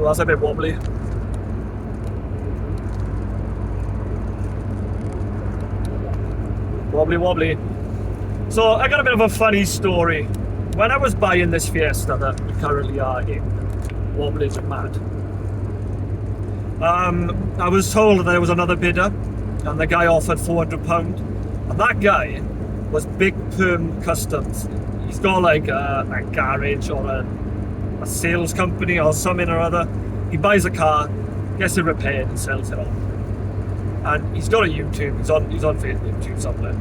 Well, that's a bit wobbly. Wobbly, wobbly. So I got a bit of a funny story. When I was buying this Fiesta that we currently are in, wobbly and mad, I was told that there was another bidder, and the guy offered £400. And that guy was Big Perm Customs. He's got like a garage or a sales company or something or other. He buys a car, gets it repaired, and sells it on. And he's got a YouTube. He's on YouTube somewhere.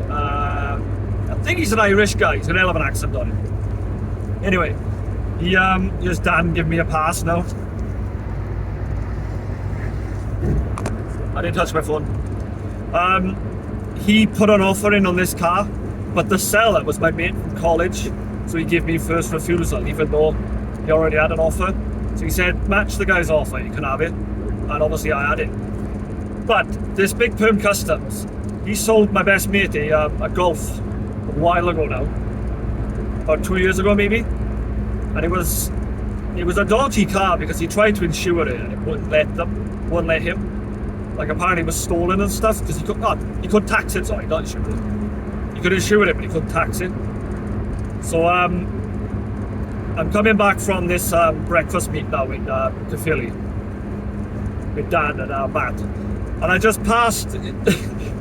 I think he's an Irish guy. He's got an hell of an accent on him. Anyway, here's Dan giving me a pass now. I didn't touch my phone. He put an offer in on this car, but the seller was my mate from college, so he gave me first refusal, even though he already had an offer. So he said, match the guy's offer, you can have it. And obviously I had it. But this Big Perm Customs, he sold my best mate a Golf a while ago now, about 2 years ago maybe. And it was a dodgy car because he tried to insure it and it wouldn't let him. Like apparently it was stolen and stuff because he couldn't tax it. Sorry, not insure it. He could insure it, but he couldn't tax it. So I'm coming back from this breakfast meet now to Philly with Dan and Matt, and I just passed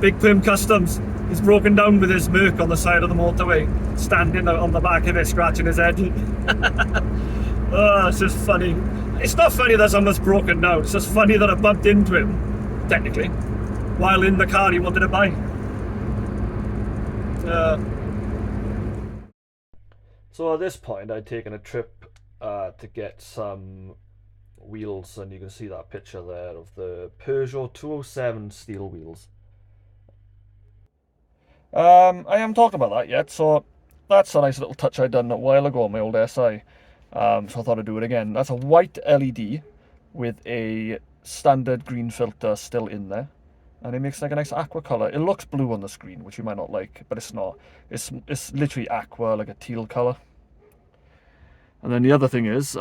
Big Perm Customs. He's broken down with his Merc on the side of the motorway, standing on the back of it, scratching his head. Oh, it's just funny. It's not funny that someone's broken down. It's just funny that I bumped into him, technically, while in the car he wanted to buy. So at this point, I'd taken a trip to get some wheels, and you can see that picture there of the Peugeot 207 steel wheels. I haven't talked about that yet, so that's a nice little touch I'd done a while ago on my old SI. So I thought I'd do it again. That's a white LED with a standard green filter still in there, and it makes like a nice aqua colour. It looks blue on the screen, which you might not like, but it's not. It's literally aqua, like a teal colour. And then the other thing is,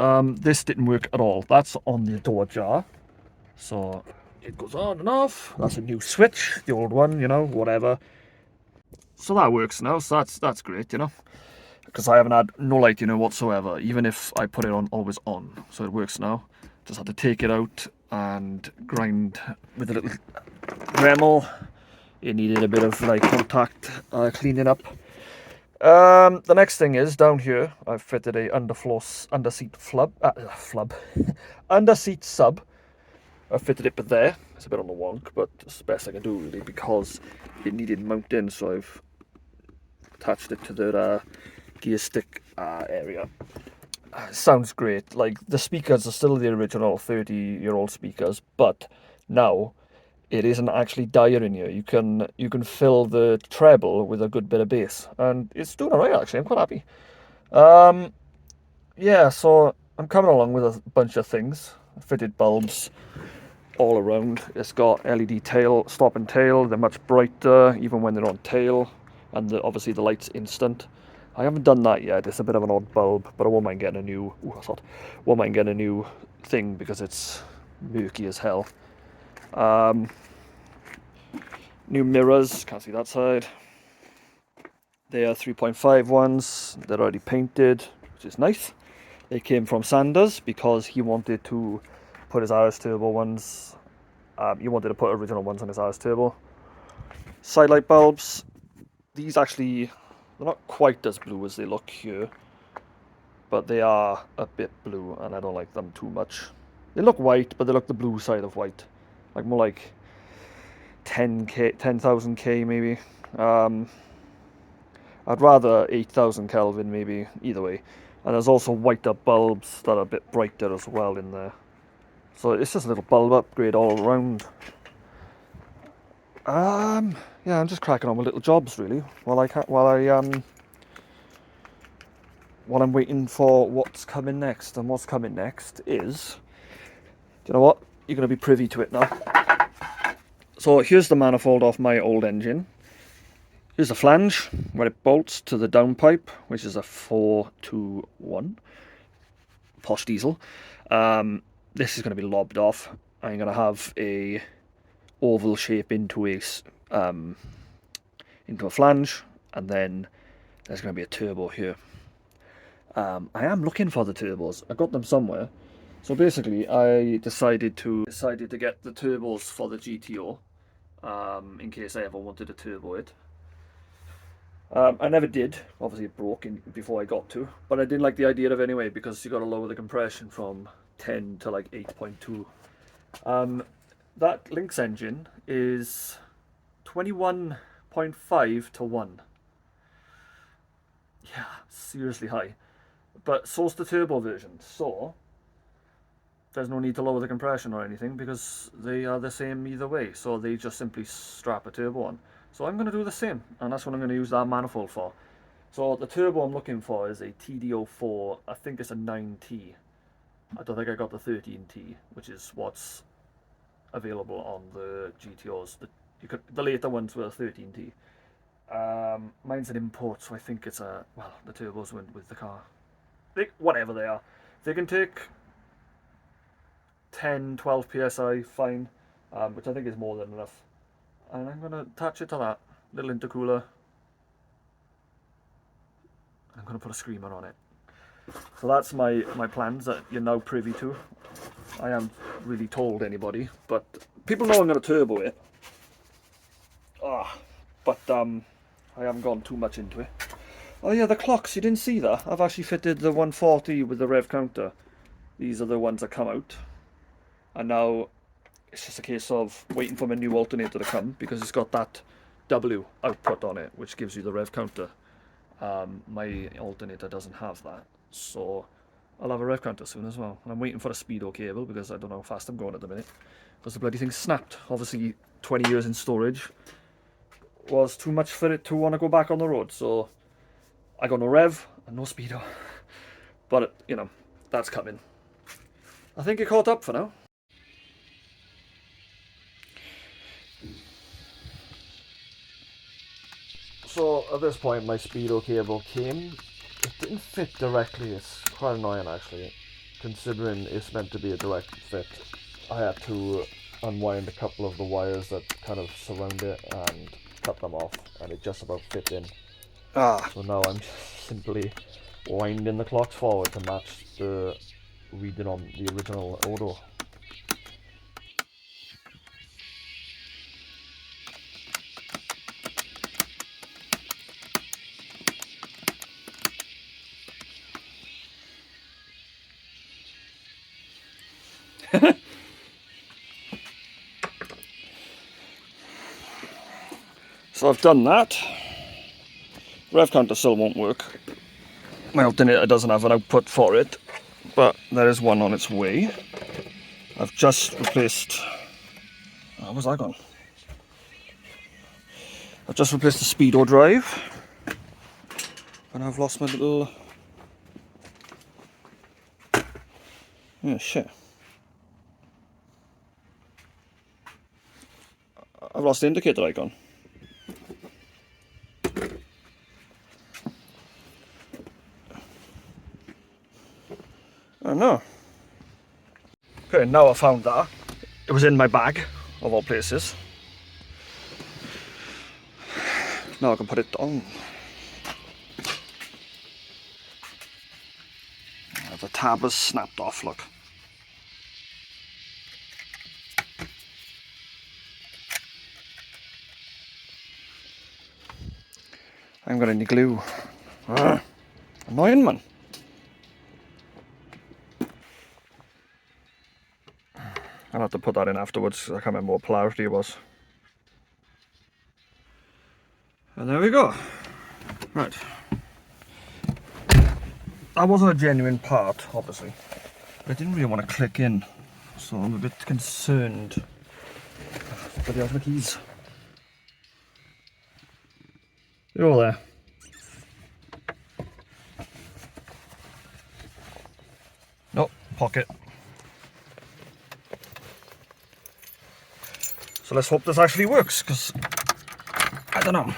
this didn't work at all. That's on the door jar, so it goes on and off. That's a new switch. The old one, whatever. So that works now. So that's great, because I haven't had no light, whatsoever. Even if I put it on always on, so it works now. Just had to take it out and grind with a little Dremel. It needed a bit of contact cleaning up. The next thing is down here I've fitted a underseat underseat sub. I fitted it there. It's a bit on the wonk, but it's the best I can do really because it needed mounting, so I've attached it to the gear stick area. Sounds great. Like the speakers are still the original 30-year-old speakers, but now it isn't actually dire in here. You can fill the treble with a good bit of bass, and it's doing alright actually. I'm quite happy. Yeah, so I'm coming along with a bunch of things. I fitted bulbs all around. It's got LED tail, stop and tail. They're much brighter even when they're on tail, and obviously the light's instant. I haven't done that yet. It's a bit of an odd bulb, but I won't mind getting a new. Won't mind getting a new thing because it's murky as hell. New mirrors, can't see that side. They are 3.5 ones. They're already painted, which is nice. They came from Sanders because he wanted to put his RS Turbo ones. He wanted to put original ones on his RS Turbo. Side light bulbs. These actually, they're not quite as blue as they look here, but they are a bit blue, and I don't like them too much. They look white, but they look the blue side of white, like more like 10,000K maybe. I'd rather 8,000 Kelvin maybe, either way. And there's also white up bulbs that are a bit brighter as well in there. So it's just a little bulb upgrade all around. Yeah, I'm just cracking on with little jobs really while I'm waiting for what's coming next. And what's coming next is, do you know what? You're going to be privy to it now. So here's the manifold off my old engine. Here's the flange where it bolts to the downpipe, which is a 421. posh diesel. This is going to be lobbed off. I'm going to have a oval shape into a flange, and then there's going to be a turbo here. I am looking for the turbos. I got them somewhere. So basically, I decided to get the turbos for the GTO, in case I ever wanted to turbo it. I never did. Obviously, it broke before I got to, but I didn't like the idea of it anyway, because you got to lower the compression from 10 to like 8.2. That Lynx engine is 21.5 to 1. Yeah, seriously high. But so's the turbo version, so there's no need to lower the compression or anything, because they are the same either way. So they just simply strap a turbo on. So I'm going to do the same, and that's what I'm going to use that manifold for. So the turbo I'm looking for is a TD04, I think it's a 9T. I don't think I got the 13T, which is what's available on the GTOs. The later ones were 13T. Mine's an import, so I think it's the turbos went with the car. Whatever they are. They can take 10, 12 PSI, fine, which I think is more than enough. And I'm going to attach it to that little intercooler. I'm going to put a screamer on it. So that's my plans that you're now privy to. I haven't really told anybody, but people know I'm going to turbo it. But I haven't gone too much into it. Oh yeah, the clocks, you didn't see that? I've actually fitted the 140 with the rev counter. These are the ones that come out. And now it's just a case of waiting for my new alternator to come, because it's got that W output on it, which gives you the rev counter. My alternator doesn't have that, so I'll have a rev counter soon as well. And I'm waiting for a speedo cable, because I don't know how fast I'm going at the minute, because the bloody thing snapped. Obviously 20 years in storage was too much for it to want to go back on the road, so I got no rev and no speedo. But you know, that's coming. I think you're caught up for now. So at this point my speedo cable came. It didn't fit directly. It's quite annoying actually, considering it's meant to be a direct fit. I had to unwind a couple of the wires that kind of surround it and cut them off, and it just about fit in. So now I'm just simply winding the clocks forward to match the reading on the original Odo. So I've done that. Rev counter still won't work. My alternator doesn't have an output for it, but there is one on its way. I've just replaced... where's that gone? I've just replaced the speedo drive, and I've lost my little... yeah, shit. I've lost the indicator icon. I know. Okay, now I found that. It was in my bag, of all places. Now I can put it on. The tab has snapped off, look. I haven't got any glue. Annoying, man. I'll have to put that in afterwards. I can't remember what polarity it was. And there we go. Right. That wasn't a genuine part, obviously. But I didn't really want to click in, so I'm a bit concerned. But there's my keys. They're all there. Nope, pocket. So let's hope this actually works, because I don't know.